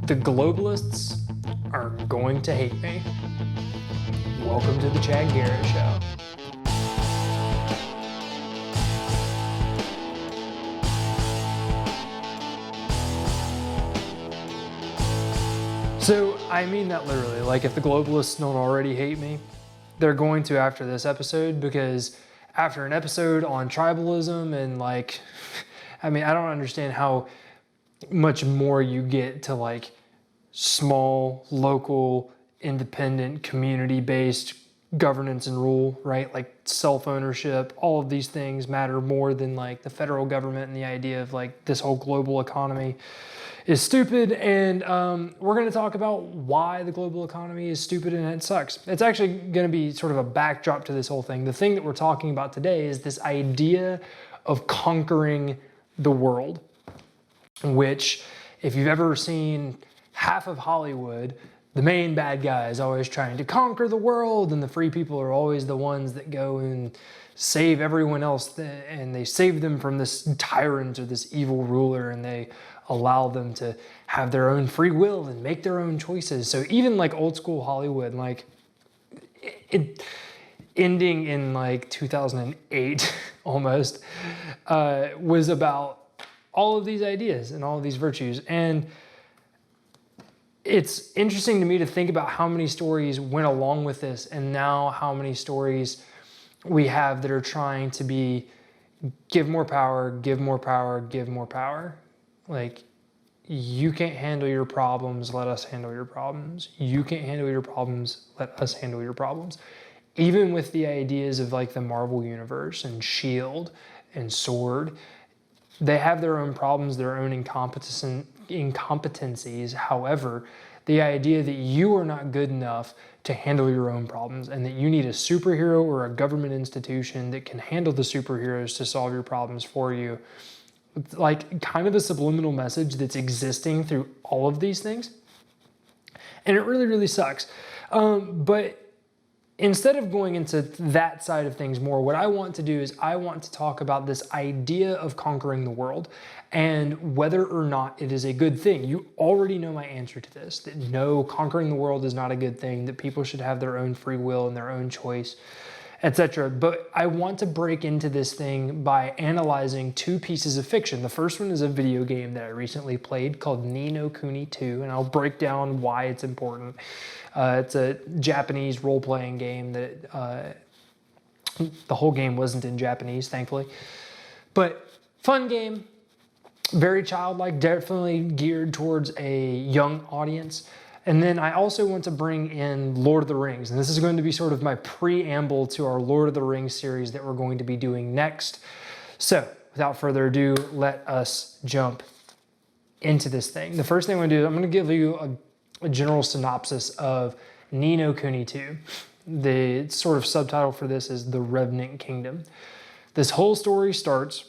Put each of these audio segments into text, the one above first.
The globalists are going to hate me. Welcome to the Chad Garrett Show. So, I mean that literally. Like, if the globalists don't already hate me, they're going to after this episode, because after an episode on tribalism and like, I mean, I don't understand how much more you get to like small, local, independent, community-based governance and rule, right? Like self-ownership, all of these things matter more than like the federal government, and the idea of like this whole global economy is stupid. And we're going to talk about why the global economy is stupid and it sucks. It's actually going to be sort of a backdrop to this whole thing. The thing that we're talking about today is this idea of conquering the world, which, if you've ever seen half of Hollywood, the main bad guy is always trying to conquer the world, and the free people are always the ones that go and save everyone else, and they save them from this tyrant or this evil ruler, and they allow them to have their own free will and make their own choices. So even like old school Hollywood, like it ending in like 2008 almost, was about all of these ideas and all of these virtues. And it's interesting to me to think about how many stories went along with this, and now how many stories we have that are trying to be give more power, give more power, give more power. Like, you can't handle your problems, let us handle your problems. You can't handle your problems, let us handle your problems. Even with the ideas of like the Marvel Universe and S.H.I.E.L.D. and S.W.O.R.D., they have their own problems, their own incompetencies. However, the idea that you are not good enough to handle your own problems, and that you need a superhero or a government institution that can handle the superheroes to solve your problems for you, like kind of a subliminal message that's existing through all of these things. And it really, really sucks. But instead of going into that side of things more, what I want to do is I want to talk about this idea of conquering the world and whether or not it is a good thing. You already know my answer to this, that no, conquering the world is not a good thing, that people should have their own free will and their own choice, etc. But I want to break into this thing by analyzing two pieces of fiction. The first one is a video game that I recently played called Ni no Kuni 2, and I'll break down why it's important. It's a Japanese role-playing game that the whole game wasn't in Japanese, thankfully. But fun game, very childlike, definitely geared towards a young audience. And then I also want to bring in Lord of the Rings. And this is going to be sort of my preamble to our Lord of the Rings series that we're going to be doing next. So without further ado, let us jump into this thing. The first thing I'm going to do is I'm going to give you a general synopsis of Ni no Kuni 2. The sort of subtitle for this is The Revenant Kingdom. This whole story starts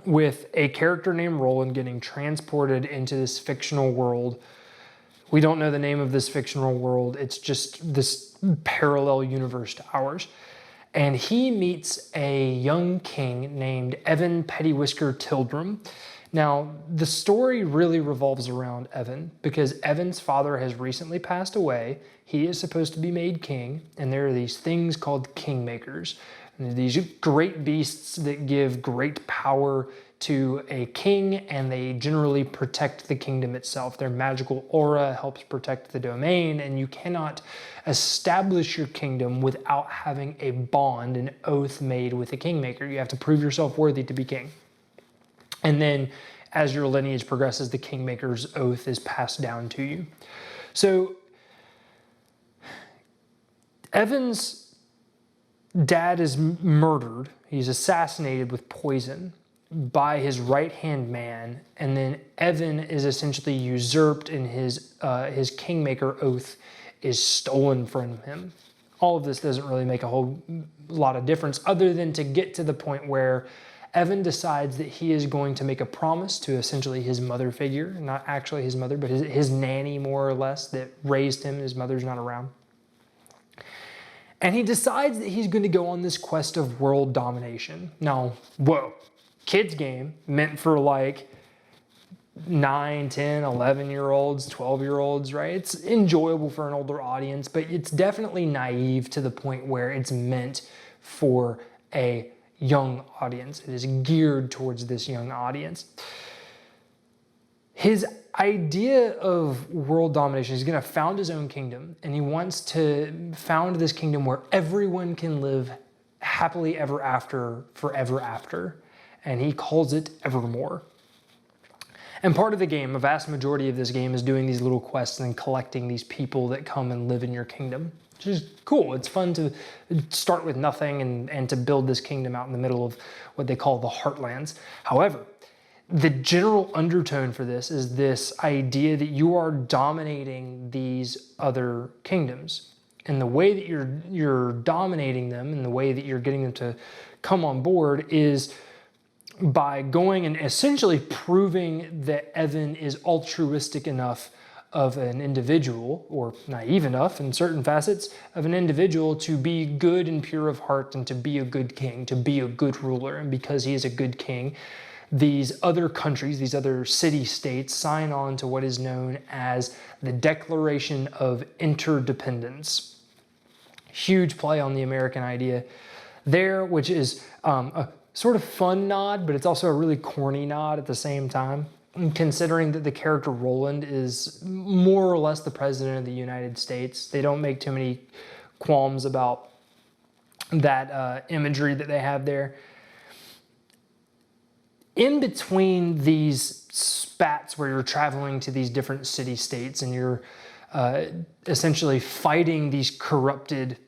with a character named Roland getting transported into this fictional world. We don't know the name of this fictional world. It's just this parallel universe to ours. And he meets a young king named Evan Pettywhisker Tildrum. Now, the story really revolves around Evan because Evan's father has recently passed away. He is supposed to be made king, and there are these things called kingmakers. And these great beasts that give great power to a king, and they generally protect the kingdom itself. Their magical aura helps protect the domain, and you cannot establish your kingdom without having a bond, an oath made with a kingmaker. You have to prove yourself worthy to be king. And then as your lineage progresses, the kingmaker's oath is passed down to you. So Evan's dad is murdered. He's assassinated with poison by his right-hand man, and then Evan is essentially usurped, and his kingmaker oath is stolen from him. All of this doesn't really make a whole lot of difference other than to get to the point where Evan decides that he is going to make a promise to essentially his mother figure, not actually his mother, but his nanny more or less that raised him. His mother's not around. And he decides that he's going to go on this quest of world domination. Now, whoa, kids game meant for like 9, 10, 11-year-olds, 12-year-olds, right? It's enjoyable for an older audience, but it's definitely naive to the point where it's meant for a young audience. It is geared towards this young audience. His idea of world domination, he's going to found his own kingdom, and he wants to found this kingdom where everyone can live happily ever after, forever after, and he calls it Evermore. And part of the game, a vast majority of this game, is doing these little quests and collecting these people that come and live in your kingdom, which is cool. It's fun to start with nothing and to build this kingdom out in the middle of what they call the Heartlands. However, the general undertone for this is this idea that you are dominating these other kingdoms. And the way that you're dominating them and the way that you're getting them to come on board is by going and essentially proving that Evan is altruistic enough of an individual, or naive enough in certain facets of an individual, to be good and pure of heart and to be a good king, to be a good ruler. And because he is a good king, these other countries, these other city-states sign on to what is known as the Declaration of Interdependence. Huge play on the American idea there, which is a sort of fun nod, but it's also a really corny nod at the same time, considering that the character Roland is more or less the president of the United States. They don't make too many qualms about that imagery that they have there. In between these spats where you're traveling to these different city-states and you're essentially fighting these corrupted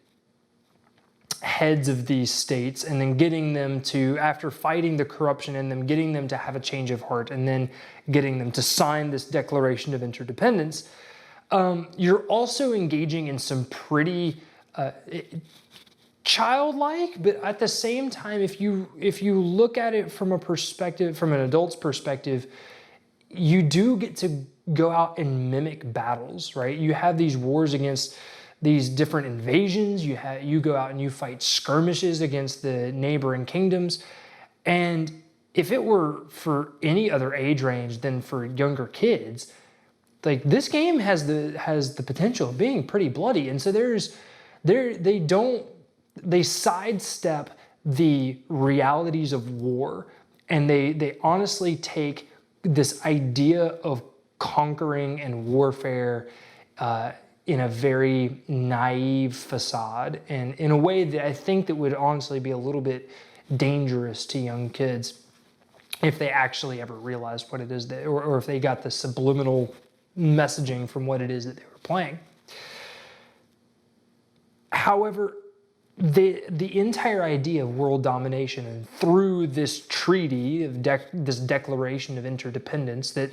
heads of these states, and then getting them to, after fighting the corruption in them, getting them to have a change of heart, and then getting them to sign this Declaration of Interdependence, you're also engaging in some pretty childlike, but at the same time, if you look at it from a perspective, from an adult's perspective, you do get to go out and mimic battles, right? You have these wars against these different invasions. You go out and you fight skirmishes against the neighboring kingdoms. And if it were for any other age range than for younger kids, like, this game has the potential of being pretty bloody. And so they sidestep the realities of war, and they honestly take this idea of conquering and warfare in a very naive facade, and in a way that I think that would honestly be a little bit dangerous to young kids if they actually ever realized what it is that, or if they got the subliminal messaging from what it is that they were playing. However, the entire idea of world domination, and through this treaty of this Declaration of Interdependence that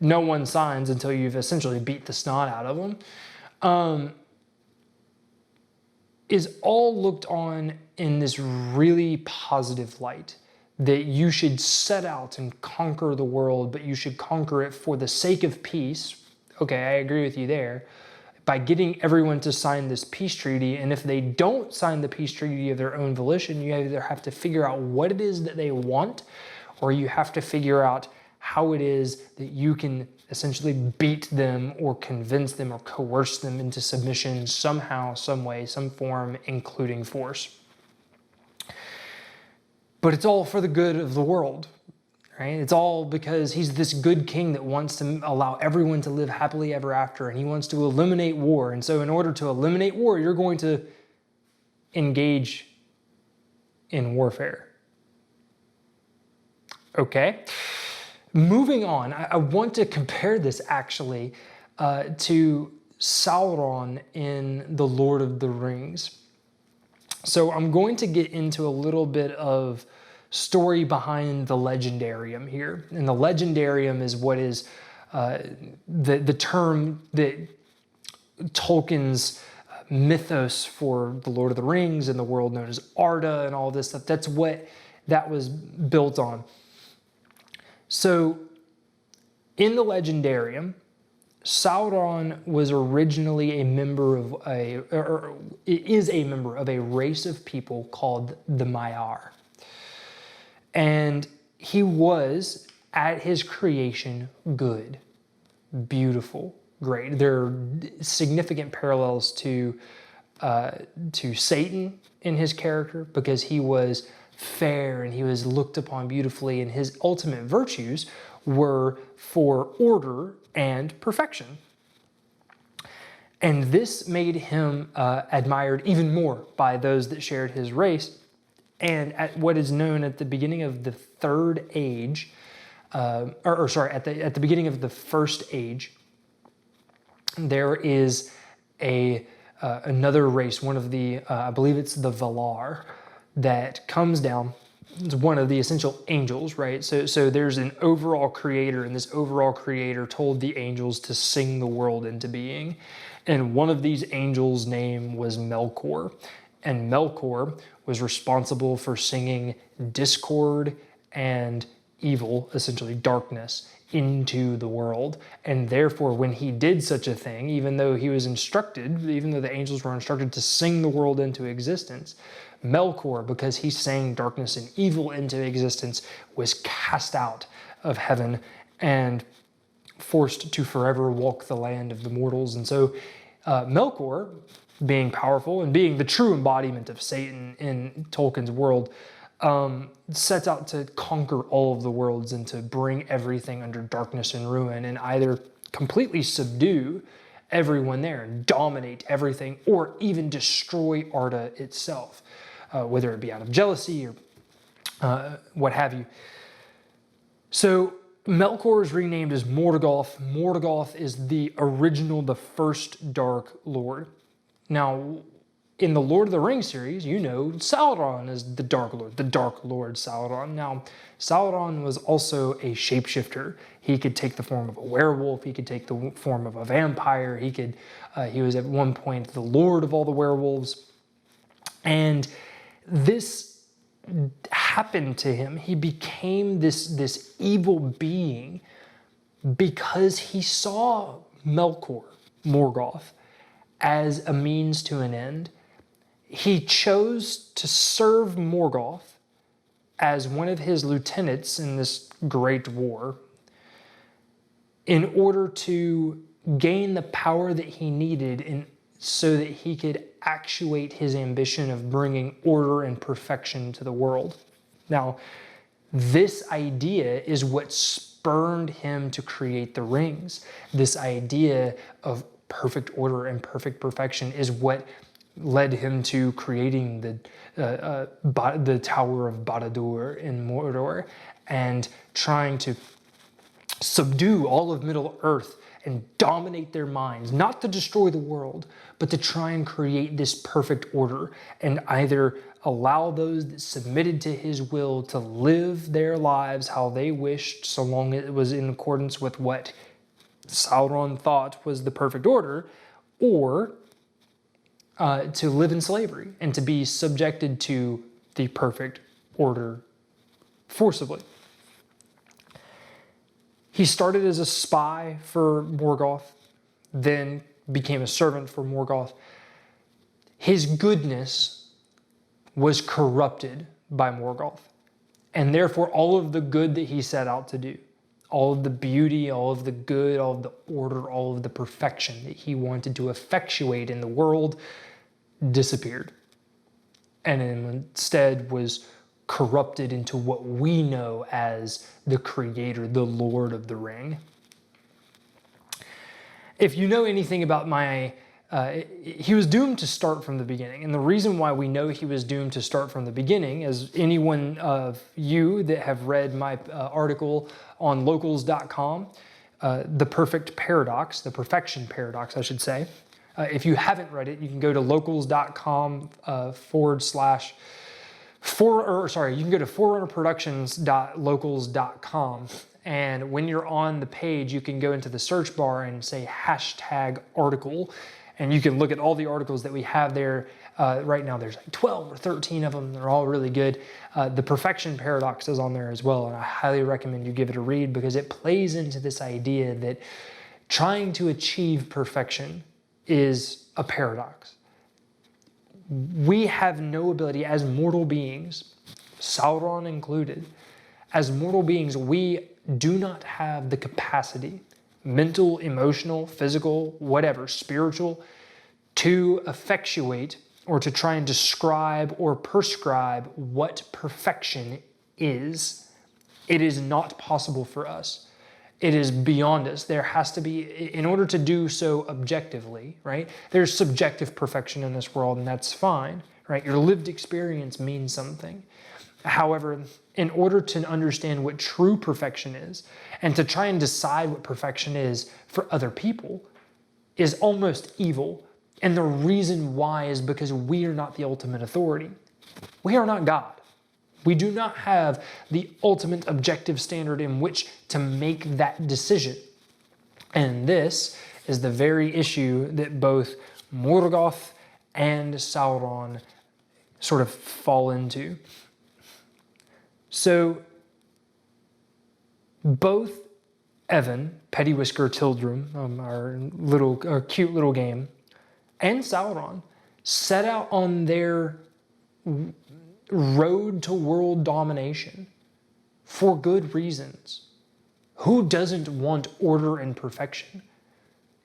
no one signs until you've essentially beat the snot out of them, is all looked on in this really positive light, that you should set out and conquer the world, but you should conquer it for the sake of peace. Okay, I agree with you there. By getting everyone to sign this peace treaty, and if they don't sign the peace treaty of their own volition, you either have to figure out what it is that they want, or you have to figure out how it is that you can essentially beat them or convince them or coerce them into submission somehow, some way, some form, including force. But it's all for the good of the world, right? It's all because he's this good king that wants to allow everyone to live happily ever after, and he wants to eliminate war. And so in order to eliminate war, you're going to engage in warfare. Okay? Moving on, I want to compare this actually to Sauron in The Lord of the Rings. So I'm going to get into a little bit of story behind the Legendarium here. And the Legendarium is what is the term that Tolkien's mythos for The Lord of the Rings and the world known as Arda and all this stuff. That's what that was built on. So, in the Legendarium, Sauron was originally a member of is a member of a race of people called the Maiar. And he was at his creation good, beautiful, great. There are significant parallels to Satan in his character, because he was fair and he was looked upon beautifully, and his ultimate virtues were for order and perfection. And this made him admired even more by those that shared his race. And at what is known at the beginning of the third age, at the beginning of the first age, there is another race, one of the, I believe it's the Valar, that comes down. It's one of the essential angels, right? So there's an overall creator, and this overall creator told the angels to sing the world into being. And one of these angels' name was Melkor. And Melkor was responsible for singing discord and evil, essentially darkness, into the world. And therefore, when he did such a thing, even though the angels were instructed to sing the world into existence, Melkor, because he sang darkness and evil into existence, was cast out of heaven and forced to forever walk the land of the mortals. And so Melkor, being powerful and being the true embodiment of Satan in Tolkien's world, sets out to conquer all of the worlds and to bring everything under darkness and ruin, and either completely subdue everyone there and dominate everything, or even destroy Arda itself, whether it be out of jealousy or what have you. So Melkor is renamed as Morgoth. Morgoth is the first Dark Lord. Now, in the Lord of the Rings series, Sauron is the Dark Lord Sauron. Now, Sauron was also a shapeshifter. He could take the form of a werewolf. He could take the form of a vampire. He was at one point the lord of all the werewolves. And this happened to him. He became this evil being because he saw Morgoth, as a means to an end. He chose to serve Morgoth as one of his lieutenants in this great war in order to gain the power that he needed so that he could actuate his ambition of bringing order and perfection to the world. Now, this idea is what spurred him to create the rings. This idea of perfect order and perfect perfection is what led him to creating the Tower of Barad-dûr in Mordor, and trying to subdue all of Middle-earth and dominate their minds, not to destroy the world, but to try and create this perfect order, and either allow those that submitted to his will to live their lives how they wished, so long as it was in accordance with what Sauron thought was the perfect order, or to live in slavery and to be subjected to the perfect order forcibly. He started as a spy for Morgoth, then became a servant for Morgoth. His goodness was corrupted by Morgoth, and therefore all of the good that he set out to do, all of the beauty, all of the good, all of the order, all of the perfection that he wanted to effectuate in the world disappeared, and instead was corrupted into what we know as the Creator, the Lord of the Ring. If you know anything about he was doomed to start from the beginning. And the reason why we know he was doomed to start from the beginning, as anyone of you that have read my article on locals.com, the perfection paradox, I should say. If you haven't read it, you can go to locals.com you can go to forerunnerproductions.locals.com, and when you're on the page, you can go into the search bar and say #article, and you can look at all the articles that we have there. Right now there's like 12 or 13 of them. They're all really good. The perfection paradox is on there as well, and I highly recommend you give it a read, because it plays into this idea that trying to achieve perfection is a paradox. We have no ability as mortal beings, Sauron included, as mortal beings, we do not have the capacity, mental, emotional, physical, whatever, spiritual, to effectuate or to try and describe or prescribe what perfection is. It is not possible for us. It is beyond us. There has to be, in order to do so objectively, right? There's subjective perfection in this world, and that's fine, right? Your lived experience means something. However, in order to understand what true perfection is, and to try and decide what perfection is for other people, is almost evil. And the reason why is because we are not the ultimate authority. We are not God. We do not have the ultimate objective standard in which to make that decision. And this is the very issue that both Morgoth and Sauron sort of fall into. So both Evan, Pettywhisker Tildrum, our cute little game, and Sauron set out on their road to world domination for good reasons. Who doesn't want order and perfection?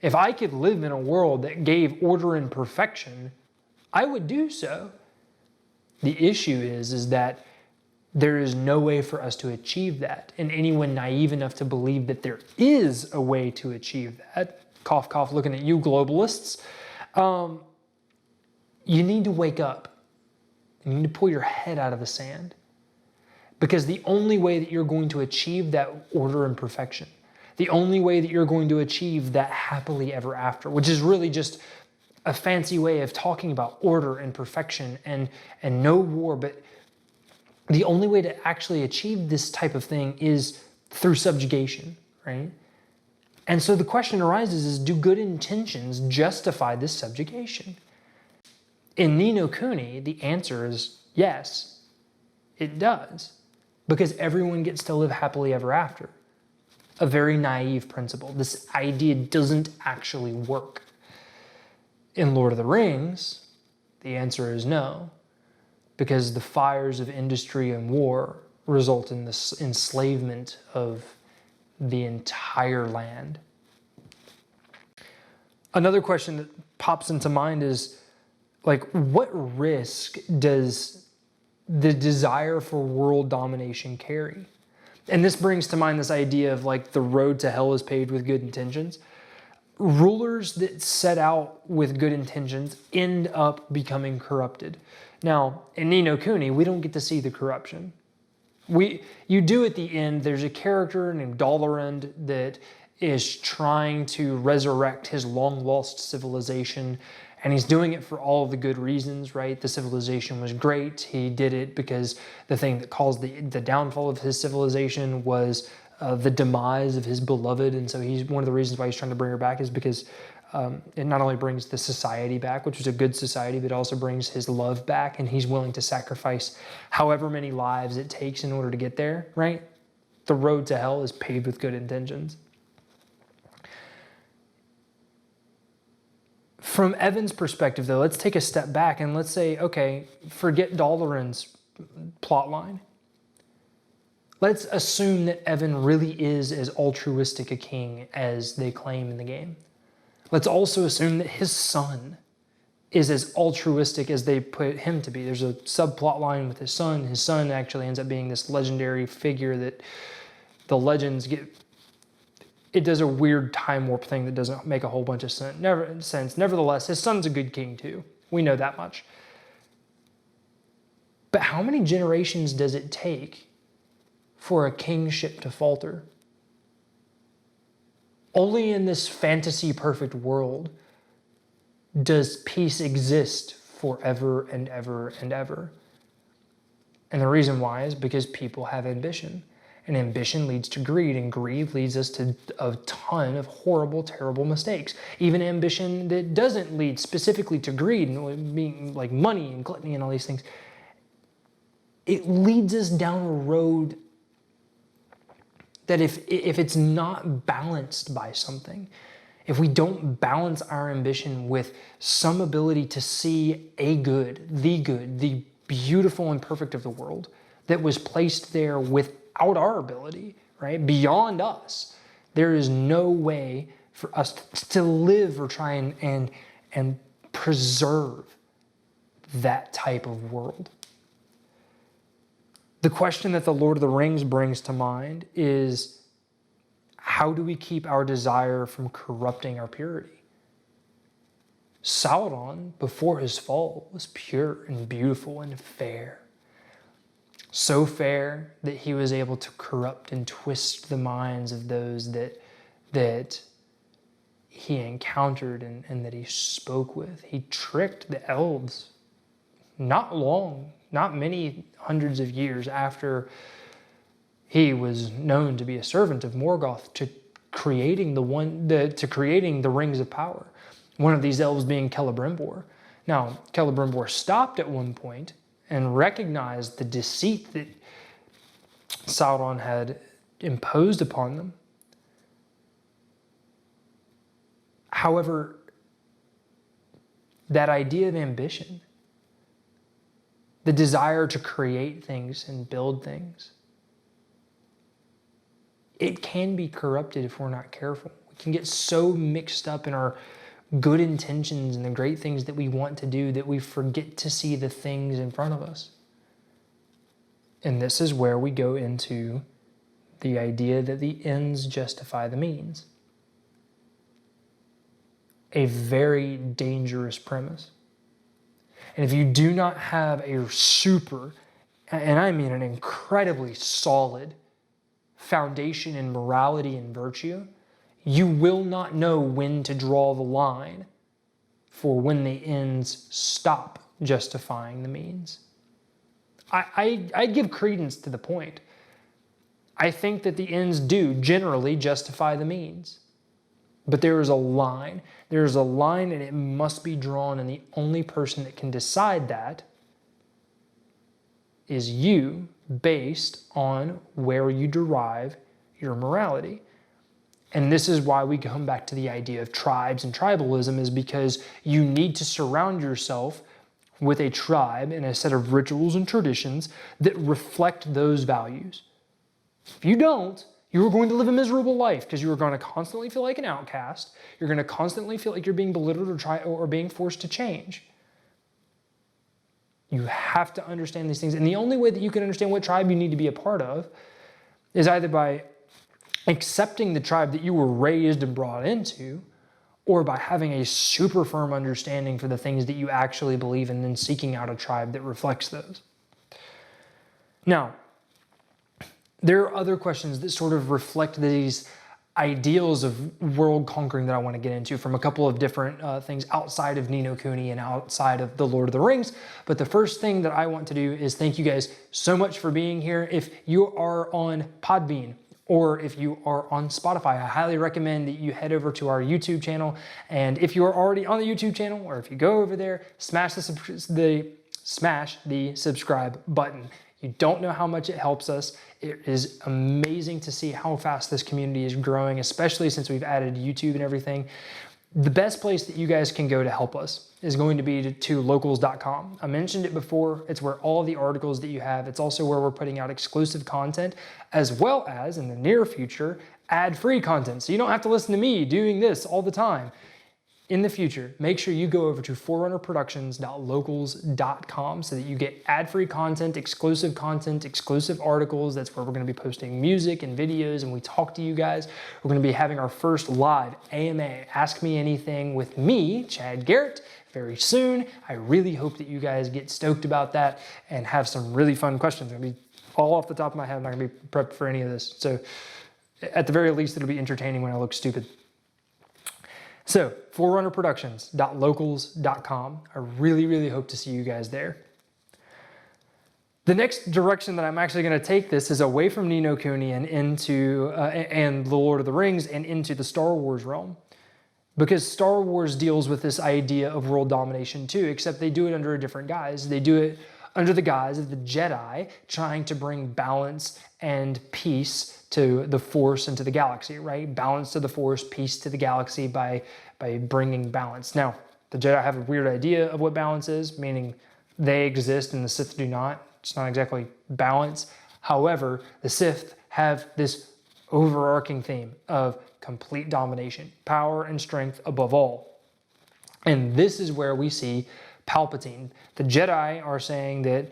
If I could live in a world that gave order and perfection, I would do so. The issue is that there is no way for us to achieve that. And anyone naive enough to believe that there is a way to achieve that, cough, cough, looking at you globalists, you need to wake up. You need to pull your head out of the sand. Because the only way that you're going to achieve that order and perfection, the only way that you're going to achieve that happily ever after, which is really just a fancy way of talking about order and perfection and no war, but the only way to actually achieve this type of thing is through subjugation, right? And so the question arises is, do good intentions justify this subjugation? In Ni no Kuni, the answer is yes, it does. Because everyone gets to live happily ever after. A very naive principle. This idea doesn't actually work. In Lord of the Rings, the answer is no. Because the fires of industry and war result in the enslavement of the entire land. Another question that pops into mind is, like, what risk does the desire for world domination carry? And this brings to mind this idea of like the road to hell is paved with good intentions. Rulers that set out with good intentions end up becoming corrupted. Now, in Ni no Kuni, we don't get to see the corruption. You do at the end, there's a character named Dalaran that is trying to resurrect his long-lost civilization, and he's doing it for all of the good reasons, right? The civilization was great. He did it because the thing that caused the downfall of his civilization was the demise of his beloved. And so one of the reasons why he's trying to bring her back is because it not only brings the society back, which was a good society, but also brings his love back. And he's willing to sacrifice however many lives it takes in order to get there, right? The road to hell is paved with good intentions. From Evan's perspective, though, let's take a step back and let's say, okay, forget Dalaran's plot line. Let's assume that Evan really is as altruistic a king as they claim in the game. Let's also assume that his son is as altruistic as they put him to be. There's a subplot line with his son. His son actually ends up being this legendary figure that the legends get. It does a weird time warp thing that doesn't make a whole bunch of sense. Nevertheless, his son's a good king too. We know that much. But how many generations does it take for a kingship to falter? Only in this fantasy perfect world does peace exist forever and ever and ever. And the reason why is because people have ambition. And ambition leads to greed, and greed leads us to a ton of horrible, terrible mistakes. Even ambition that doesn't lead specifically to greed, and being like money and gluttony and all these things, it leads us down a road that if it's not balanced by something, if we don't balance our ambition with some ability to see the beautiful and perfect of the world that was placed there without our ability, right? Beyond us. There is no way for us to live or try and preserve that type of world. The question that the Lord of the Rings brings to mind is, how do we keep our desire from corrupting our purity? Sauron, before his fall, was pure and beautiful and fair. So fair that he was able to corrupt and twist the minds of those that he encountered and that he spoke with. He tricked the elves not many hundreds of years after he was known to be a servant of Morgoth, to creating the Rings of Power. One of these elves being Celebrimbor. Now, Celebrimbor stopped at one point and recognized the deceit that Sauron had imposed upon them. However, that idea of ambition, the desire to create things and build things, it can be corrupted if we're not careful. We can get so mixed up in our good intentions and the great things that we want to do that we forget to see the things in front of us. And this is where we go into the idea that the ends justify the means. A very dangerous premise. And if you do not have a super, and I mean an incredibly solid foundation in morality and virtue, you will not know when to draw the line for when the ends stop justifying the means. I give credence to the point. I think that the ends do generally justify the means. But there is a line. There is a line, and it must be drawn, and the only person that can decide that is you, based on where you derive your morality. And this is why we come back to the idea of tribes and tribalism, is because you need to surround yourself with a tribe and a set of rituals and traditions that reflect those values. If you don't, you are going to live a miserable life, because you are going to constantly feel like an outcast. You're going to constantly feel like you're being belittled or being forced to change. You have to understand these things. And the only way that you can understand what tribe you need to be a part of is either by accepting the tribe that you were raised and brought into, or by having a super firm understanding for the things that you actually believe and then seeking out a tribe that reflects those. Now, there are other questions that sort of reflect these ideals of world conquering that I want to get into from a couple of different things outside of Ni no Kuni and outside of the Lord of the Rings. But the first thing that I want to do is thank you guys so much for being here. If you are on Podbean, or if you are on Spotify, I highly recommend that you head over to our YouTube channel. And if you are already on the YouTube channel, or if you go over there, smash the subscribe button. You don't know how much it helps us. It is amazing to see how fast this community is growing, especially since we've added YouTube and everything. The best place that you guys can go to help us is going to be to locals.com. I mentioned it before. It's where all the articles that you have. It's also where we're putting out exclusive content, as well as, in the near future, ad-free content. So you don't have to listen to me doing this all the time. In the future, make sure you go over to forerunnerproductions.locals.com so that you get ad-free content, exclusive articles. That's where we're going to be posting music and videos, and we talk to you guys. We're going to be having our first live AMA, Ask Me Anything, with me, Chad Garrett, very soon. I really hope that you guys get stoked about that and have some really fun questions. I'm going to be all off the top of my head. I'm not going to be prepped for any of this. So at the very least, it'll be entertaining when I look stupid. So, forerunnerproductions.locals.com. I really, really hope to see you guys there. The next direction that I'm actually going to take this is away from Ni no Kuni and into and the Lord of the Rings and into the Star Wars realm. Because Star Wars deals with this idea of world domination too, except they do it under a different guise. They do it under the guise of the Jedi trying to bring balance and peace to the Force and to the galaxy, right? Balance to the Force, peace to the galaxy by bringing balance. Now, the Jedi have a weird idea of what balance is, meaning they exist and the Sith do not. It's not exactly balance. However, the Sith have this overarching theme of complete domination, power and strength above all. And this is where we see Palpatine. The Jedi are saying that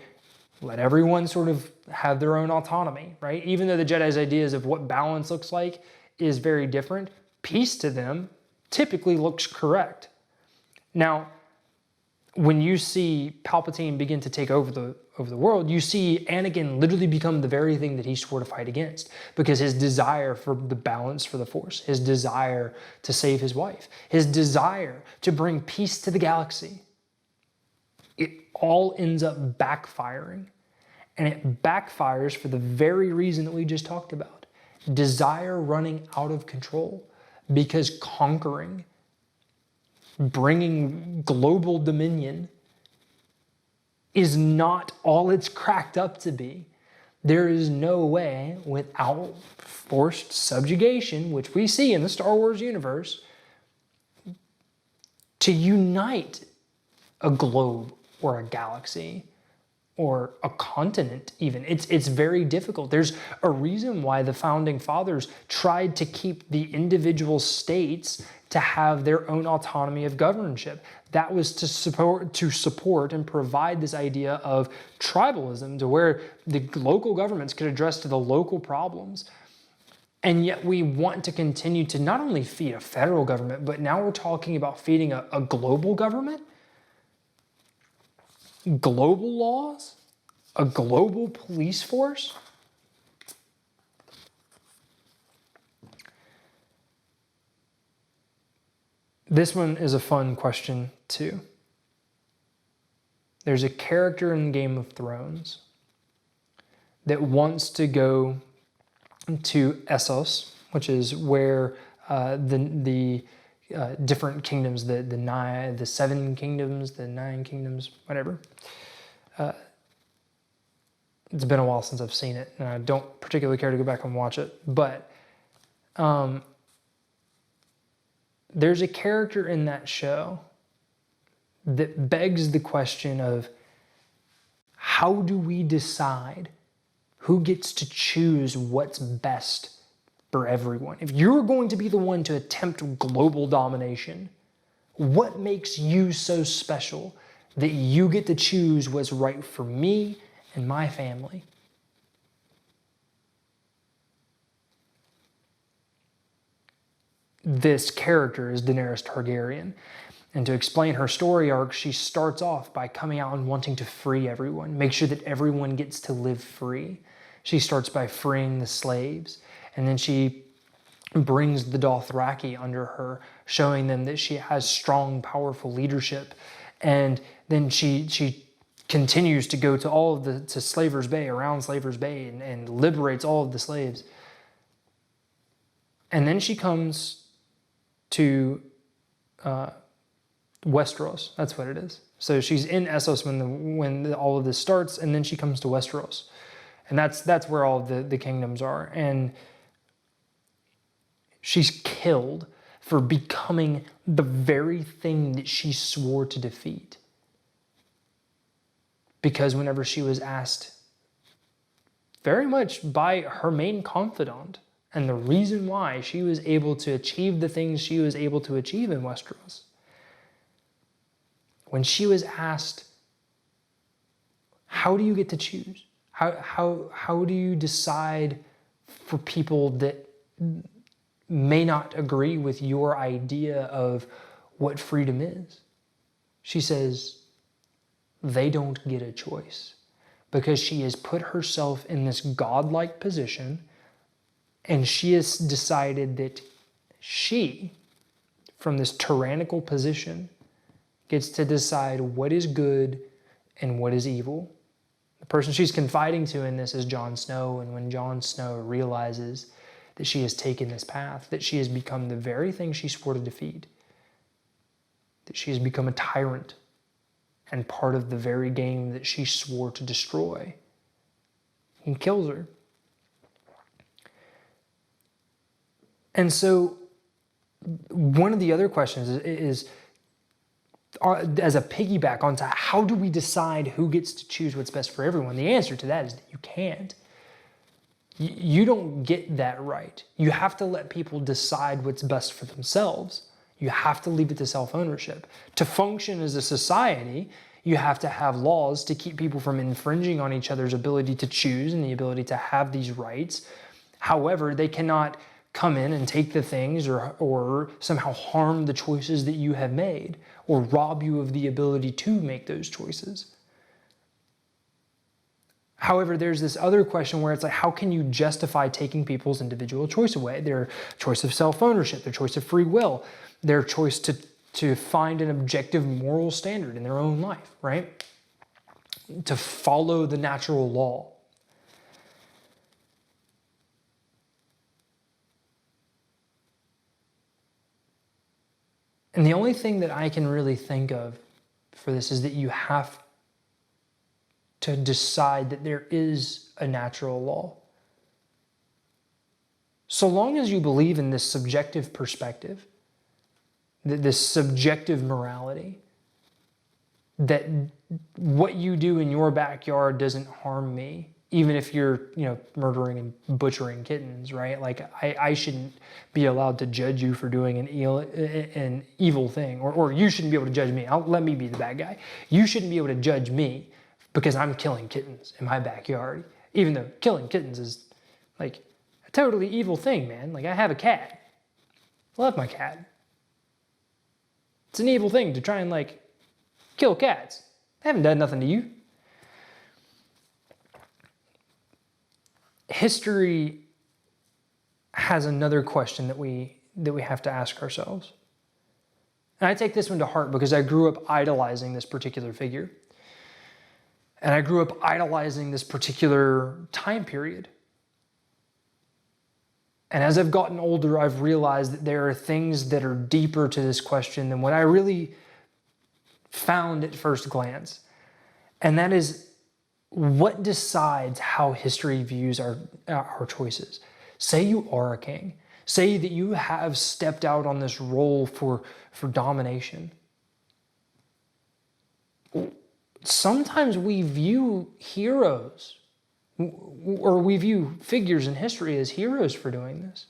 let everyone sort of have their own autonomy, right? Even though the Jedi's ideas of what balance looks like is very different, peace to them typically looks correct. Now, when you see Palpatine begin to take over the world, you see Anakin literally become the very thing that he swore to fight against, because his desire for the balance for the Force, his desire to save his wife, his desire to bring peace to the galaxy, it all ends up backfiring. And it backfires for the very reason that we just talked about. Desire running out of control, because conquering, bringing global dominion is not all it's cracked up to be. There is no way without forced subjugation, which we see in the Star Wars universe, to unite a globe or a galaxy or a continent even. It's very difficult. There's a reason why the founding fathers tried to keep the individual states to have their own autonomy of governorship. That was to support and provide this idea of tribalism, to where the local governments could address to the local problems. And yet we want to continue to not only feed a federal government, but now we're talking about feeding a global government, global laws, a global police force. This one is a fun question too. There's a character in Game of Thrones that wants to go to Essos, which is where the different kingdoms, the 7 kingdoms, the 9 kingdoms, whatever. It's been a while since I've seen it, and I don't particularly care to go back and watch it. But there's a character in that show that begs the question of, how do we decide who gets to choose what's best for everyone? If you're going to be the one to attempt global domination, what makes you so special that you get to choose what's right for me and my family? This character is Daenerys Targaryen. And to explain her story arc, she starts off by coming out and wanting to free everyone, make sure that everyone gets to live free. She starts by freeing the slaves, and then she brings the Dothraki under her, showing them that she has strong, powerful leadership. And then she continues to go to Slaver's Bay, around Slaver's Bay, and liberates all of the slaves. And then she comes to Westeros. That's what it is. So she's in Essos when all of this starts, and then she comes to Westeros. And that's where all the kingdoms are. And she's killed for becoming the very thing that she swore to defeat. Because whenever she was asked, very much by her main confidant, and the reason why she was able to achieve the things she was able to achieve in Westeros, when she was asked, how do you get to choose? How do you decide for people that may not agree with your idea of what freedom is? She says, they don't get a choice, because she has put herself in this godlike position, and she has decided that she, from this tyrannical position, gets to decide what is good and what is evil. The person she's confiding to in this is Jon Snow, and when Jon Snow realizes that she has taken this path, that she has become the very thing she swore to defeat, that she has become a tyrant and part of the very game that she swore to destroy, he kills her. And so one of the other questions is as a piggyback onto how do we decide who gets to choose what's best for everyone? The answer to that is that you can't. You don't get that right. You have to let people decide what's best for themselves. You have to leave it to self-ownership. To function as a society, you have to have laws to keep people from infringing on each other's ability to choose and the ability to have these rights. However, they cannot come in and take the things or somehow harm the choices that you have made or rob you of the ability to make those choices. However, there's this other question where it's like, how can you justify taking people's individual choice away? Their choice of self-ownership, their choice of free will, their choice to find an objective moral standard in their own life, right? To follow the natural law. And the only thing that I can really think of for this is that you have to decide that there is a natural law. So long as you believe in this subjective perspective, this subjective morality, that what you do in your backyard doesn't harm me, even if you're, murdering and butchering kittens, right? Like I shouldn't be allowed to judge you for doing an evil thing, or you shouldn't be able to judge me. Let me be the bad guy. You shouldn't be able to judge me because I'm killing kittens in my backyard, even though killing kittens is like a totally evil thing, man. Like I have a cat. I love my cat. It's an evil thing to try and kill cats. They haven't done nothing to you. History has another question that we have to ask ourselves. And I take this one to heart because I grew up idolizing this particular figure. And I grew up idolizing this particular time period. And as I've gotten older, I've realized that there are things that are deeper to this question than what I really found at first glance. And that is, what decides how history views our choices? Say you are a king. Say that you have stepped out on this role for domination. Sometimes we view heroes, or we view figures in history as heroes for doing this.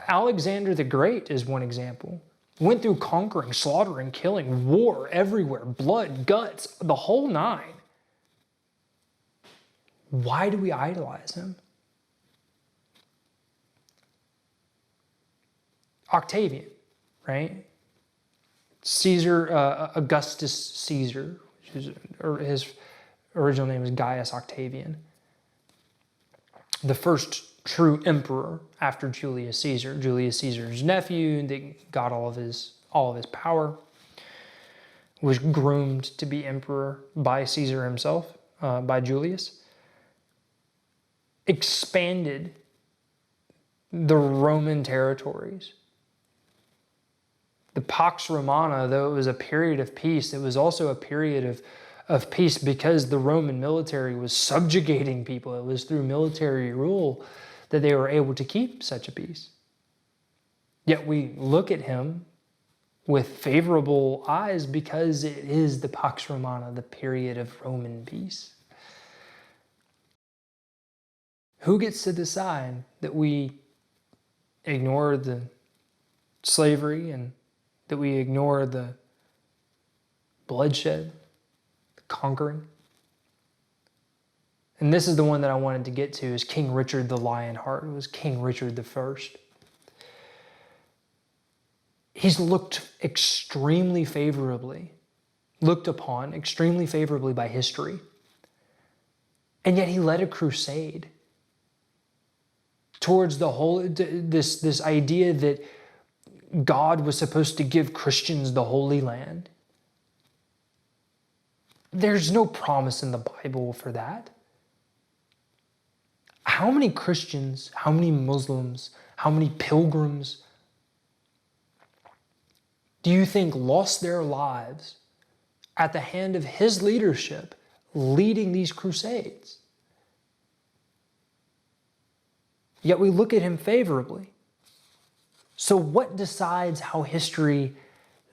Alexander the Great is one example. Went through conquering, slaughtering, killing, war everywhere, blood, guts, the whole nine. Why do we idolize him? Octavian, right? Caesar, Augustus Caesar, or his original name is Gaius Octavian. The first true emperor after Julius Caesar. Julius Caesar's nephew that got all of his power, was groomed to be emperor by Caesar himself, by Julius. Expanded the Roman territories. The Pax Romana, though it was a period of peace, it was also a period of peace because the Roman military was subjugating people. It was through military rule that they were able to keep such a peace. Yet we look at him with favorable eyes because it is the Pax Romana, the period of Roman peace. Who gets to decide that we ignore the slavery and that we ignore the bloodshed, the conquering? And this is the one that I wanted to get to, is King Richard the Lionheart. It was King Richard the First. He's looked upon extremely favorably by history. And yet he led a crusade towards the whole, this idea that God was supposed to give Christians the Holy Land. There's no promise in the Bible for that. How many Christians, how many Muslims, how many pilgrims do you think lost their lives at the hand of his leadership leading these crusades? Yet we look at him favorably. So what decides how history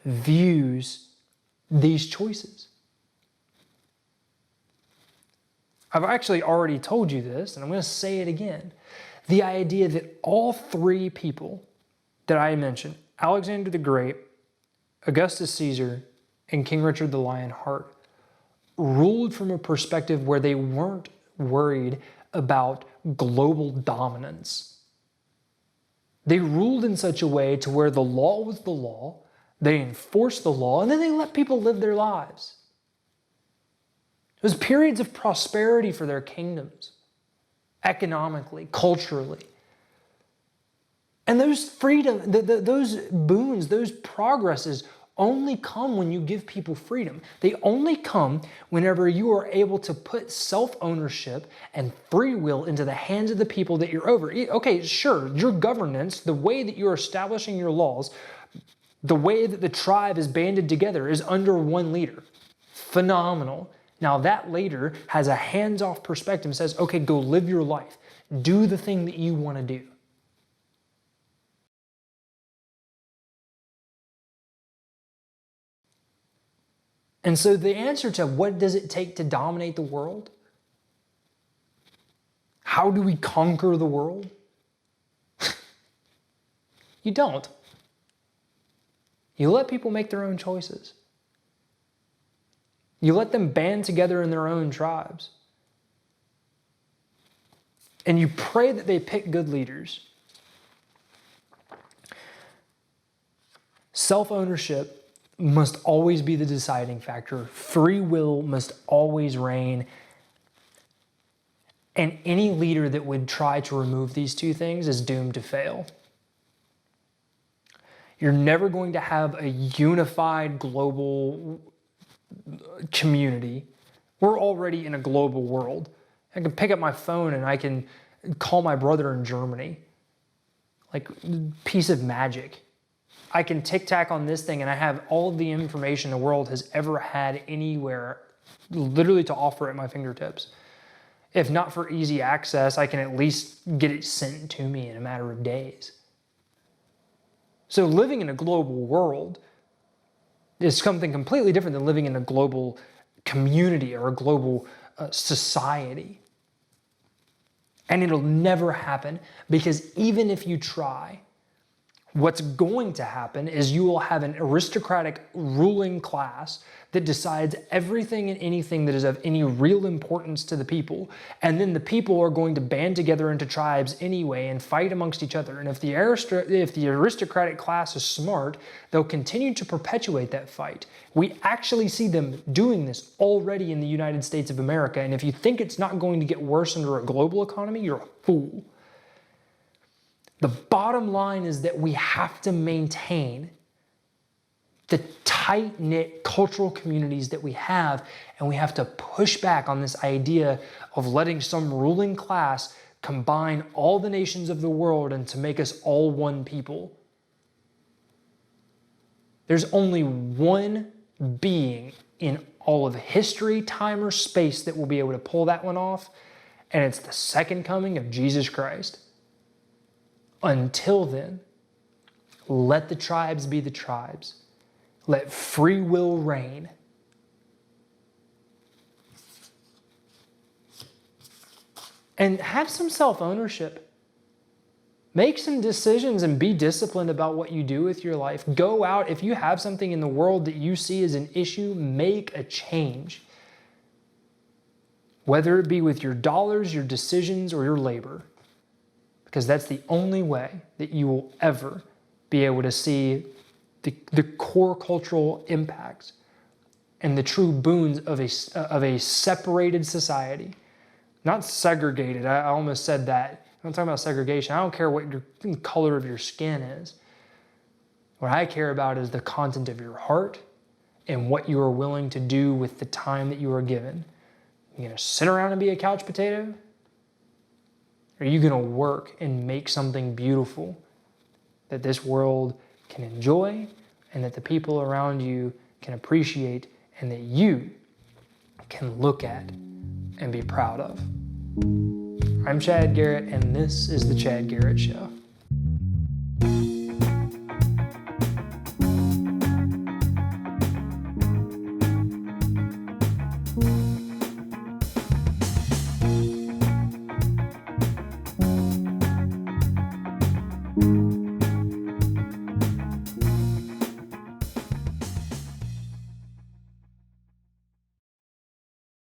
views these choices? I've actually already told you this, and I'm going to say it again. The idea that all three people that I mentioned, Alexander the Great, Augustus Caesar, and King Richard the Lionheart, ruled from a perspective where they weren't worried about global dominance. They ruled in such a way to where the law was the law, they enforced the law, and then they let people live their lives. It was periods of prosperity for their kingdoms, economically, culturally. And those freedom, those boons, those progresses only come when you give people freedom. They only come whenever you are able to put self-ownership and free will into the hands of the people that you're over. Okay, sure, your governance, the way that you're establishing your laws, the way that the tribe is banded together is under one leader. Phenomenal. Now that leader has a hands-off perspective and says, okay, go live your life. Do the thing that you want to do. And so the answer to what does it take to dominate the world? How do we conquer the world? You don't. You let people make their own choices. You let them band together in their own tribes. And you pray that they pick good leaders. Self-ownership must always be the deciding factor. Free will must always reign. And any leader that would try to remove these two things is doomed to fail. You're never going to have a unified global community. We're already in a global world. I can pick up my phone and I can call my brother in Germany. Like a piece of magic. I can tic-tac on this thing and I have all of the information the world has ever had anywhere, literally to offer at my fingertips. If not for easy access, I can at least get it sent to me in a matter of days. So living in a global world is something completely different than living in a global community or a global society. And it'll never happen because even if you try, what's going to happen is you will have an aristocratic ruling class that decides everything and anything that is of any real importance to the people. And then the people are going to band together into tribes anyway and fight amongst each other. And if the aristocratic class is smart, they'll continue to perpetuate that fight. We actually see them doing this already in the United States of America. And if you think it's not going to get worse under a global economy, you're a fool. The bottom line is that we have to maintain the tight-knit cultural communities that we have, and we have to push back on this idea of letting some ruling class combine all the nations of the world and to make us all one people. There's only one being in all of history, time, or space that will be able to pull that one off, and it's the second coming of Jesus Christ. Until then, let the tribes be the tribes. Let free will reign. And have some self-ownership. Make some decisions and be disciplined about what you do with your life. Go out. If you have something in the world that you see as an issue, make a change. Whether it be with your dollars, your decisions, or your labor. Because that's the only way that you will ever be able to see the core cultural impacts and the true boons of a separated society. Not segregated. I almost said that. I'm talking about segregation. I don't care what your color of your skin is. What I care about is the content of your heart and what you are willing to do with the time that you are given. You're going to sit around and be a couch potato? Or are you going to work and make something beautiful that this world can enjoy and that the people around you can appreciate and that you can look at and be proud of? I'm Chad Garrett, and this is The Chad Garrett Show.